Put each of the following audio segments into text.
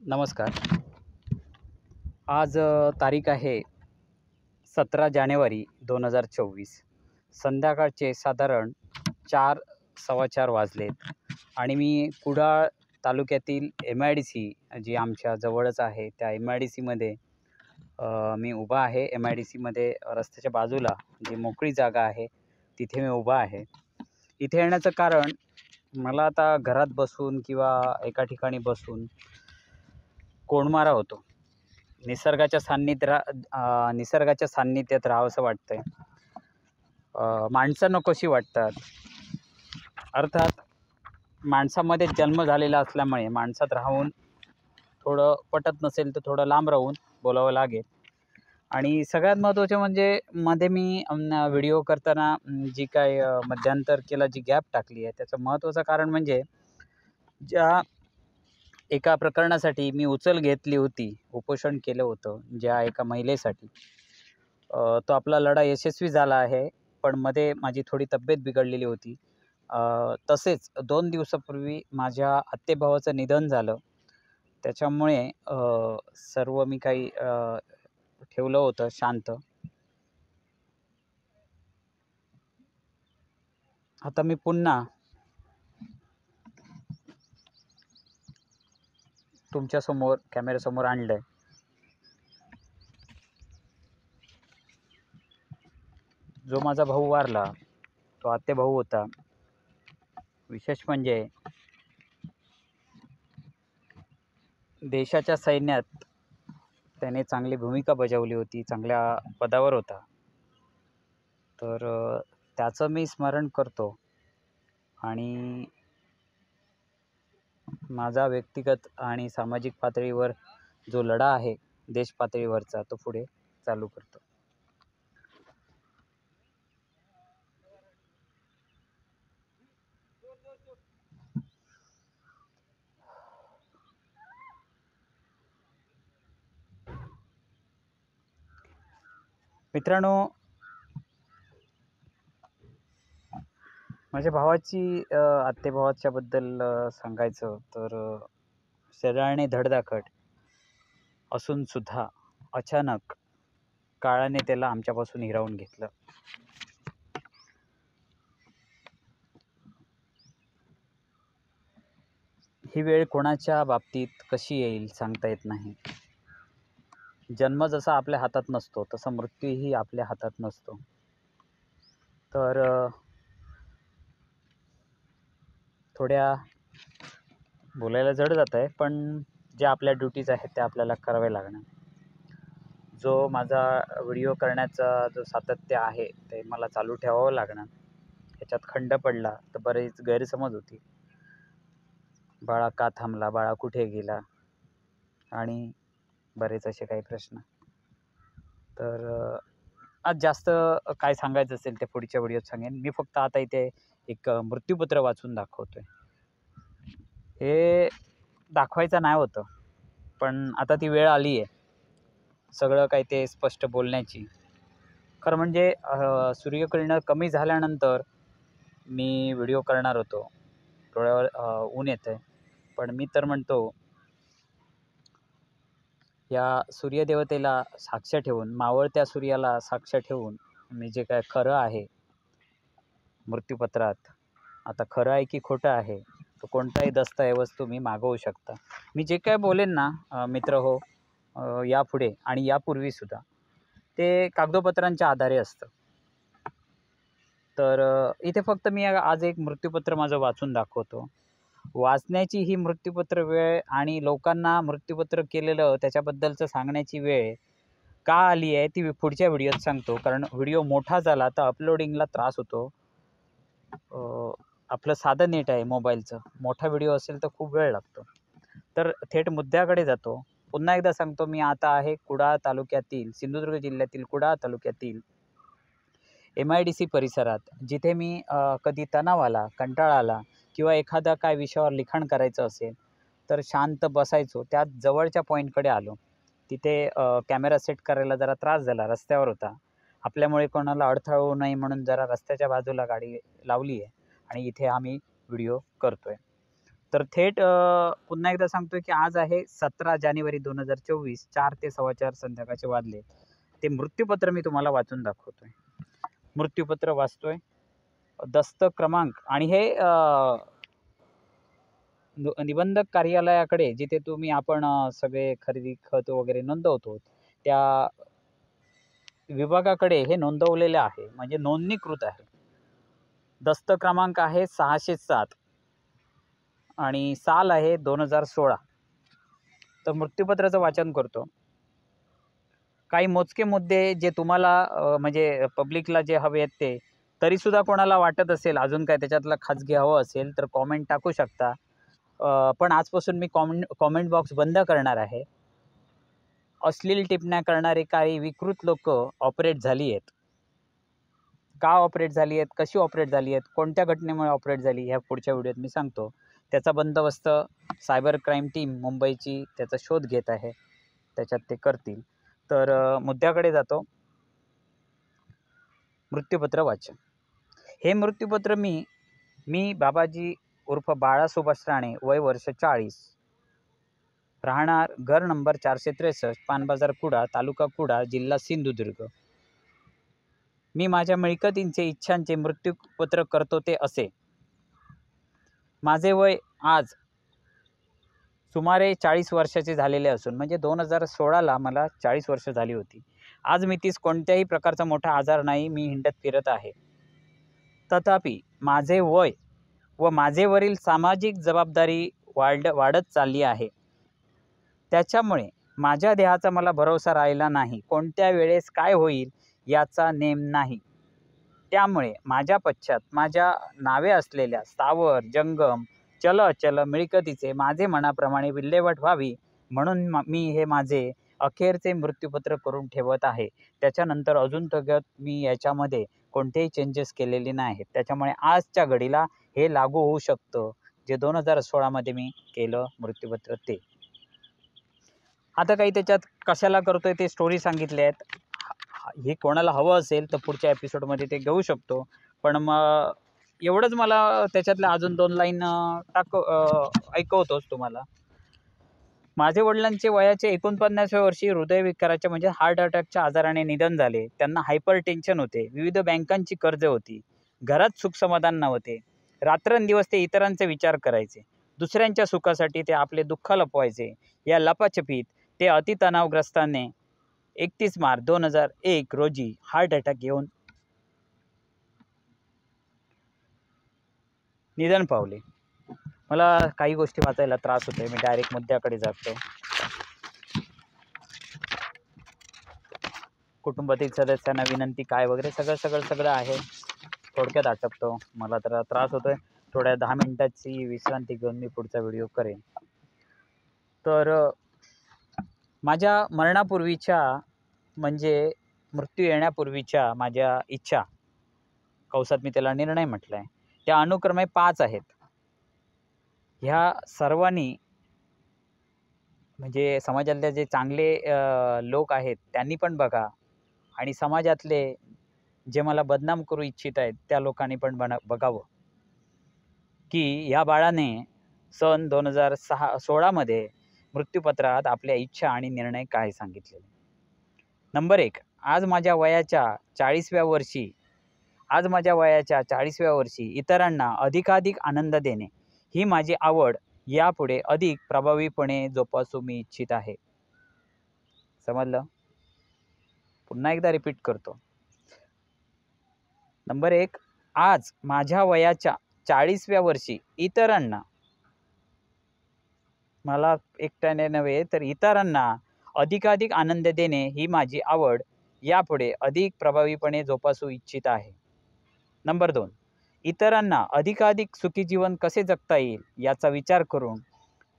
नमस्कार. आज तारीख आहे 17 जानेवारी 2024. संध्याकाळचे साधारण 4 4:15 वाजलेत आणि मी कुडाळ तालुक्यातील MIDC जी आमच्या जवळच आहे त्या MIDCमध्ये मी उभा आहे. MIDCमध्ये रस्त्याच्या बाजूला जी मोकळी जागा आहे तिथे मी उभा आहे. इथे येण्याचं कारण मला आता घरात बसून किंवा एका ठिकाणी बसून कोंडमारा होतो. निसर्गाच्या सान्निध्यात राहावंसं वाटतंय. माणसं नकोशी वाटतात. अर्थात माणसामध्ये जन्म झालेला असल्यामुळे माणसात राहून थोडं पटत नसेल तर थोडं लांब राहून बोलावं लागेल. आणि सगळ्यात महत्त्वाचे म्हणजे मध्ये मी व्हिडिओ करताना जी काय मध्यंतर केला जी गॅप टाकली आहे त्याचं महत्त्वाचं कारण म्हणजे ज्या एका प्रकरणासाठी मी उचल घेतली होती, उपोषण केलं होतं ज्या एका महिलेसाठी, तो आपला लढा यशस्वी झाला आहे. पण मध्ये माझी थोडी तब्येत बिघडलेली होती. तसेच 2 दिवसापूर्वी माझ्या आत्तेभावाचं निधन झालं. त्याच्यामुळे सर्व मी काही ठेवलं होतं शांत. आता मी पुन्हा तुमच्यासमोर कॅमेऱ्यासमोर आणलं आहे. जो माझा भाऊ वारला तो आत्तेभाऊ होता. विशेष म्हणजे देशाच्या सैन्यात त्याने चांगली भूमिका बजावली होती, चांगल्या पदावर होता. तर त्याचं मी स्मरण करतो आणि माझा व्यक्तिगत आणि सामाजिक पातळीवर जो लढा आहे देश पातळीवरचा तो पुढे चालू करतो. मित्रांनो, माझ्या भावाची आत्तेभावाच्याबद्दल सांगायचं तर शरीराने धडधाकट असून सुद्धा अचानक काळाने त्याला आमच्यापासून हिरावून घेतलं. ही वेळ कोणाच्या बाबतीत कशी येईल सांगता येत नाही. जन्म जसा आपल्या हातात नसतो तसा मृत्यूही आपल्या हातात नसतो. तर थोड्या बोलायला जड जात आहे, पण ज्या आपल्या ड्युटीज आहेत त्या आपल्याला कराव्या लागणार. जो माझा व्हिडिओ करण्याचा जो सातत्य आहे ते मला चालू ठेवावं लागणार. ह्याच्यात खंड पडला तर बरेच गैरसमज होती. बाळा का थांबला, बाळा कुठे गेला आणि बरेच असे काही प्रश्न. तर आज जास्त काय सांगायचं असेल ते पुढच्या व्हिडिओत सांगेन. मी फक्त आता इथे एक मृत्यूपत्र वाचून दाखवतोय. हे दाखवायचं नाही होतं, पण आता ती वेळ आली आहे सगळं काही ते स्पष्ट बोलण्याची. खरं म्हणजे सूर्यकिरणं कमी झाल्यानंतर मी व्हिडिओ करणार होतो. डोळ्यावर ऊन येतं आहे, पण मी तर म्हणतो या सूर्यदेवतेला साक्ष ठेवून, मावळत्या सूर्याला साक्ष ठेवून मी जे काय खरं आहे मृत्यूपत्रात, आता खरं आहे की खोटं आहे तो कोणताही दस्तऐवज तुम्ही मागवू शकता. मी जे काय बोलेन ना मित्र हो, यापुढे आणि यापूर्वीसुद्धा ते कागदोपत्रांच्या आधारे असतं. तर इथे फक्त मी आज एक मृत्यूपत्र माझं वाचून दाखवतो. वाचण्याची ही मृत्यूपत्र वेळ आणि लोकांना मृत्यूपत्र केलेलं त्याच्याबद्दलचं सांगण्याची वेळ का आली आहे ती पुढच्या व्हिडिओत सांगतो. कारण व्हिडिओ मोठा झाला तर अपलोडिंगला त्रास होतो. आपलं साधं नेट आहे मोबाईलचं, मोठा व्हिडिओ असेल तर खूप वेळ लागतो. तर थेट मुद्द्याकडे जातो. पुन्हा एकदा सांगतो, मी आता आहे कुडाळ तालुक्यातील, सिंधुदुर्ग जिल्ह्यातील कुडाळ तालुक्यातील MIDC परिसरात, जिथे मी कधी तणाव आला, कंटाळा आला किंवा एखादा काय विषयावर लिखाण करायचं असेल तर शांत बसायचो. त्यात जवळच्या पॉईंटकडे आलो. तिथे कॅमेरा सेट करायला जरा त्रास झाला, रस्त्यावर होता. आपल्यामुळे कोणाला अडथळा होऊ नये म्हणून जरा रस्त्याच्या बाजूला गाडी लावली आहे आणि इथे आम्ही व्हिडिओ करतोय. तर थेट पुन्हा एकदा सांगतोय की आज आहे 17 जानेवारी 2024, 4 ते 4:15 संध्याकाळचे वाजले. ते मृत्यूपत्र मी तुम्हाला वाचून दाखवतोय. मृत्यूपत्र वाचतोय, दस्तक क्रमांक आणि हे निबंधक कार्यालयाकडे जिथे तुम्ही आपण सगळे खरेदी खत वगैरे नोंदवतो त्या विभागाकडे हे नोंदवलेले आहे, म्हणजे नोंदणीकृत आहे. दस्त क्रमांक आहे 607 आणि साल आहे 2016. तर मृत्यूपत्राचं वाचन करतो. काही मोजके मुद्दे जे तुम्हाला म्हणजे पब्लिकला जे हवे आहेत ते, तरी सुद्धा कोणाला वाटत असेल अजून काय त्याच्यातलं खाजगी हवं असेल तर कॉमेंट टाकू शकता. पण आजपासून मी कॉमेंट बॉक्स बंद करणार आहे. अश्लील टिप्पण्या करणारे काही विकृत लोक ऑपरेट झाली आहेत. का ऑपरेट झाली आहेत, कशी ऑपरेट झाली आहेत, कोणत्या घटनेमुळे ऑपरेट झाली, ह्या पुढच्या व्हिडिओत मी सांगतो. त्याचा बंदोबस्त सायबर क्राईम टीम मुंबईची त्याचा शोध घेत आहे, त्याच्यात ते करतील. तर मुद्द्याकडे जातो. मृत्यूपत्र वाचन. हे मृत्यूपत्र मी बाबाजी उर्फ बाळा सुभाष राणे, वय वर्ष 40, राहणार घर नंबर 463, पानबाजार कुडा, तालुका कुडा, जिल्हा सिंधुदुर्ग. मी माझ्या मिळकतींचे इच्छांचे मृत्यूपत्र करतो ते असे. माझे वय आज सुमारे 40 वर्षाचे झालेले असून, म्हणजे 2016ला मला 40 वर्ष झाली होती. आज मितीस कोणत्याही प्रकारचा मोठा आजार नाही, मी हिंडत फिरत आहे. तथापि माझे वय व माझेवरील सामाजिक जबाबदारी वाढत चालली आहे. त्याच्यामुळे माझ्या देहाचा मला भरोसा राहिला नाही. कोणत्या वेळेस काय होईल याचा नेम नाही. त्यामुळे माझ्या पश्चात माझ्या नावे असलेल्या स्थावर, जंगम, चल अचल मिळकतीचे माझे मनाप्रमाणे विल्हेवाट व्हावी म्हणून मी हे माझे अखेरचे मृत्यूपत्र करून ठेवत आहे. त्याच्यानंतर अजून तगत मी याच्यामध्ये कोणतेही चेंजेस केलेले नाहीत. त्याच्यामुळे आजच्या घडीला हे लागू होऊ शकतं, जे 2016मध्ये मी केलं मृत्यूपत्र ते. आता काही त्याच्यात कशाला करतोय ते स्टोरी सांगितले आहेत. हे कोणाला हवं असेल तर पुढच्या एपिसोडमध्ये ते घेऊ शकतो. पण मग एवढंच मला त्याच्यातल्या अजून 2 लाईन ऐकवतोच तुम्हाला. माझे वडिलांचे वयाचे 49व्या वर्षी हृदयविकाराच्या म्हणजे हार्ट अटॅकच्या आजाराने निधन झाले. त्यांना हायपर टेन्शन होते, विविध बँकांची कर्ज होती, घरात सुख समाधान नव्हते. रात्रंदिवस ते इतरांचे विचार करायचे, दुसऱ्यांच्या सुखासाठी ते आपले दुःख लपवायचे. या लपाछपीत ते अतितणावग्रस्ताने 31 मार्च 2001 रोजी हार्ट अटॅक येऊन निधन पावले. मला काही गोष्टी वाचायला त्रास होतोय, मी डायरेक्ट मुद्द्याकडे जातो. कुटुंबातील सदस्यांना विनंती काय वगैरे सगळं आहे. थोडक्यात आटपतो. मला तर त्रास होतोय. थोड्या 10 मिनिटाची विश्रांती घेऊन मी पुढचा व्हिडिओ करेन. तर माझ्या मरणापूर्वीच्या म्हणजे मृत्यू येण्यापूर्वीच्या माझ्या इच्छा, कौसात मी त्याला निर्णय म्हटलाय, त्या अनुक्रमे 5 आहेत. ह्या सर्वांनी म्हणजे समाजातले जे चांगले लोक आहेत त्यांनी पण बघा, आणि समाजातले जे मला बदनाम करू इच्छित आहेत त्या लोकांनी पण बघावं की ह्या बाळाने सन 2016 मध्ये मृत्यूपत्रात आपल्या इच्छा आणि निर्णय काय सांगितलेले. नंबर 1, आज माझ्या वयाच्या 40व्या वर्षी इतरांना अधिकाधिक आनंद देणे ही माझी आवड यापुढे अधिक प्रभावीपणे जोपासू मी इच्छित आहे. समजलं? पुन्हा एकदा रिपीट करतो. नंबर 1, आज माझ्या वयाच्या 40व्या वर्षी इतरांना, मला एकट्याने नव्हे तर इतरांना अधिकाधिक आनंद देणे ही माझी आवड यापुढे अधिक प्रभावीपणे जोपासू इच्छित आहे. नंबर 2, इतरांना अधिकाधिक सुखी जीवन कसे जगता येईल याचा विचार करून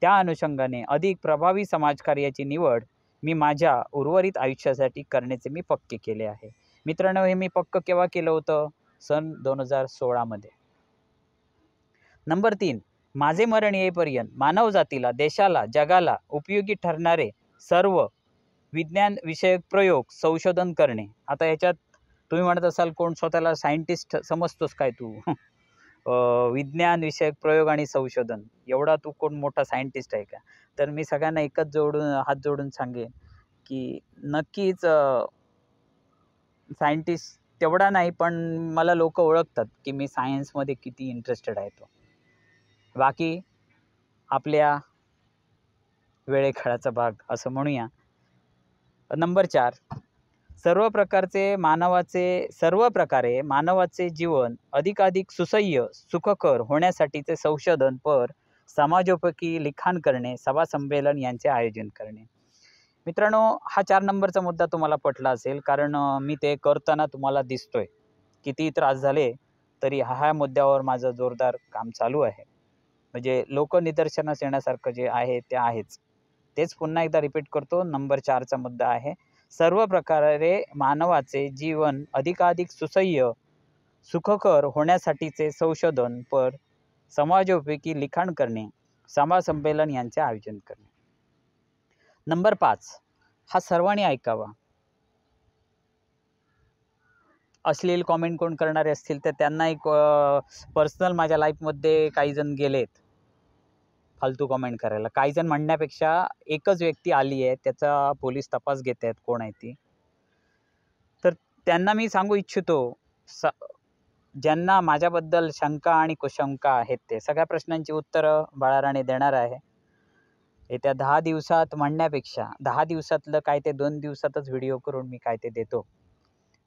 त्या अनुषंगाने अधिक प्रभावी समाजकार्याची निवड मी माझ्या उर्वरित आयुष्यासाठी करण्याचे मी पक्के केले आहे. मित्रांनो, हे मी पक्क केव्हा केलं होतं? सन 2016 मध्ये. नंबर 3, माझे मरण येईपर्यंत मानवजातीला, देशाला, जगाला उपयोगी ठरणारे सर्व विज्ञान विषयक प्रयोग संशोधन करणे. आता याच्यात तुम्ही म्हणत असाल कोण स्वतःला सायंटिस्ट समजतोस काय तू? विज्ञान विषयक प्रयोग आणि संशोधन, एवढा तू कोण मोठा सायंटिस्ट आहे का? तर मी सगळ्यांना एकच हात जोडून सांगेन की नक्कीच सायंटिस्ट तेवढा नाही, पण मला लोक ओळखतात की मी सायन्समध्ये किती इंटरेस्टेड आहे तो. बाकी आपल्या वेळेकाळाचा भाग असं म्हणूया. नंबर 4, सर्व प्रकारे मानवाचे जीवन अधिकाधिक सुसह्य सुखकर होण्यासाठीचे संशोधनपर समाजोपयोगी लिखाण करणे, सभा संमेलन यांचे आयोजन करणे. मित्रांनो, हा 4 नंबरचा मुद्दा तुम्हाला पटला असेल, कारण मी ते करताना तुम्हाला दिसतोय. कितीही त्रास झाले तरी ह्या मुद्द्यावर माझं जोरदार काम चालू आहे. म्हणजे लोकनिदर्शनास येण्यासारखं जे आहे ते आहेच. तेच पुन्हा एकदा रिपीट करतो. नंबर 4चा मुद्दा आहे, सर्व प्रकारे मानवाचे जीवन अधिकाधिक सुसह्य सुखकर होण्यासाठीचे संशोधनपर समाजोपयोगी लिखाण करणे, सभा संमेलन यांचे आयोजन करणे. नंबर 5, हा सर्वांनी ऐकावा. अश्लील कॉमेंट कोण करणारे असतील तर त्यांना एक पर्सनल माझ्या लाईफमध्ये काही जण गेलेत फालतू कॉमेंट करायला. काही जण म्हणण्यापेक्षा एकच व्यक्ती आली आहे, त्याचा पोलीस तपास घेत आहेत कोण आहे ती. तर त्यांना मी सांगू इच्छितो, ज्यांना माझ्याबद्दल शंका आणि कुशंका आहेत ते सगळ्या प्रश्नांची उत्तरं बाळाराणी देणार आहे. येत्या 10 दिवसात म्हणण्यापेक्षा 10 दिवसातलं काय ते 2 दिवसातच व्हिडिओ करून मी काय ते देतो.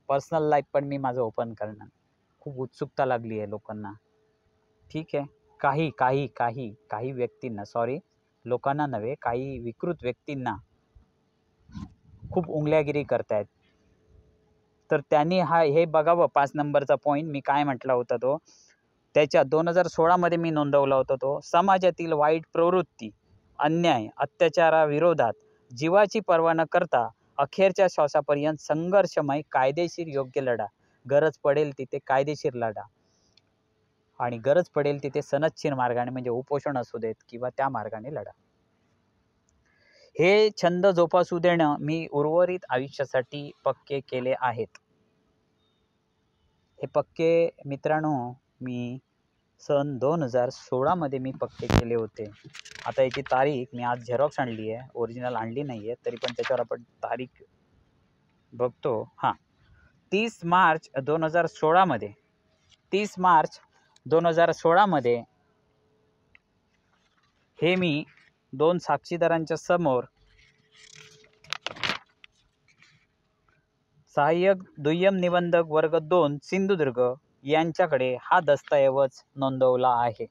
पर्सनल लाईफ पण मी माझं ओपन करणार. खूप उत्सुकता लागली आहे लोकांना. ठीक आहे. काही व्यक्तींना, सॉरी लोकांना नव्हे, काही विकृत व्यक्तींना खूप उंगल्यागिरी करतायत. तर त्यांनी हे बघावं. 5 नंबरचा पॉईंट मी काय म्हटला होता तो, त्याच्या 2016 मध्ये मी नोंदवला होता तो, समाजातील वाईट प्रवृत्ती, अन्याय, अत्याचाराविरोधात जीवाची पर्वा न करता अखेरच्या श्वासापर्यंत संघर्षमय कायदेशीर योग्य लढा. गरज पडेल तिथे कायदेशीर लढा आणि गरज पडेल तिथे सनदशीर मार्गाने, म्हणजे उपोषण असू देत किंवा त्या मार्गाने लढा. हे छंद जोपासू देणं मी उर्वरित आयुष्यासाठी पक्के केले आहेत. हे पक्के मित्रांनो मी सन 2016 मध्ये मी पक्के केले होते. आता याची तारीख मी आज झेरॉक्स आणली आहे, ओरिजिनल आणली नाही आहे, तरी पण त्याच्यावर आपण तारीख बघतो. हां, 30 मार्च 2016 मध्ये 30 मार्च 2016 मध्ये हे मी 2 साक्षीदारांच्या समोर सहाय्यक दुय्यम निबंधक वर्ग 2 सिंधुदुर्ग यांच्याकडे हा दस्तऐवज नोंदवला आहे.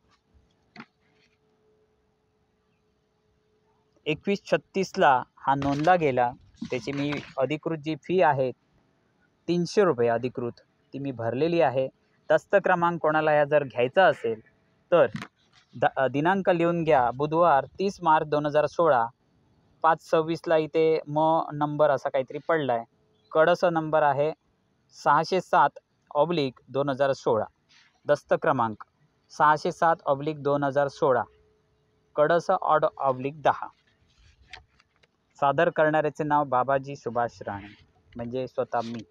2136ला हा नोंदला गेला. त्याची मी अधिकृत जी फी आहे 300 रुपये अधिकृत, ती मी भरलेली आहे. दस्त क्रमांक कोणाला या जर घ्यायचा असेल तर दिनांक लिहून घ्या, बुधवार 30 मार्च 2016, 5:26ला इथे नंबर असा काहीतरी पडला आहे. कडस नंबर आहे 607/2016. दस्त क्रमांक 607/2016, कडस ऑड/10. सादर करणाऱ्याचे नाव बाबाजी सुभाष राणे, म्हणजे स्वतः मी.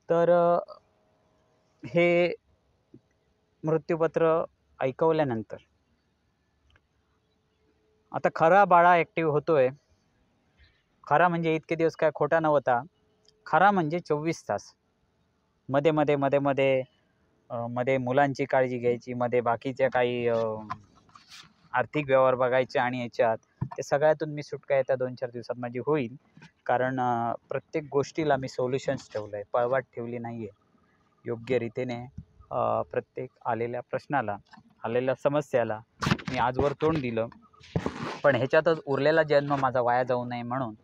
तर हे मृत्यूपत्र ऐकवल्यानंतर आता खरा बाळा ॲक्टिव्ह होतोय. खरा म्हणजे इतके दिवस काय खोटा नव्हता. खरा म्हणजे 24 तास. मध्ये मुलांची काळजी घ्यायची, मध्ये बाकीच्या काही आर्थिक व्यवहार बघायचे आणि याच्यात ते सगळ्यातून मी सुटका येत्या 2-4 दिवसात माझी होईल. कारण प्रत्येक गोष्टीला मी सोल्युशन्स ठेवलं आहे, पळवाट ठेवली नाही आहे. योग्य रीतीने प्रत्येक आलेल्या प्रश्नाला, आलेल्या समस्याला मी आजवर तोंड दिलं. पण ह्याच्यातच उरलेला जन्म माझा वाया जाऊ नये म्हणून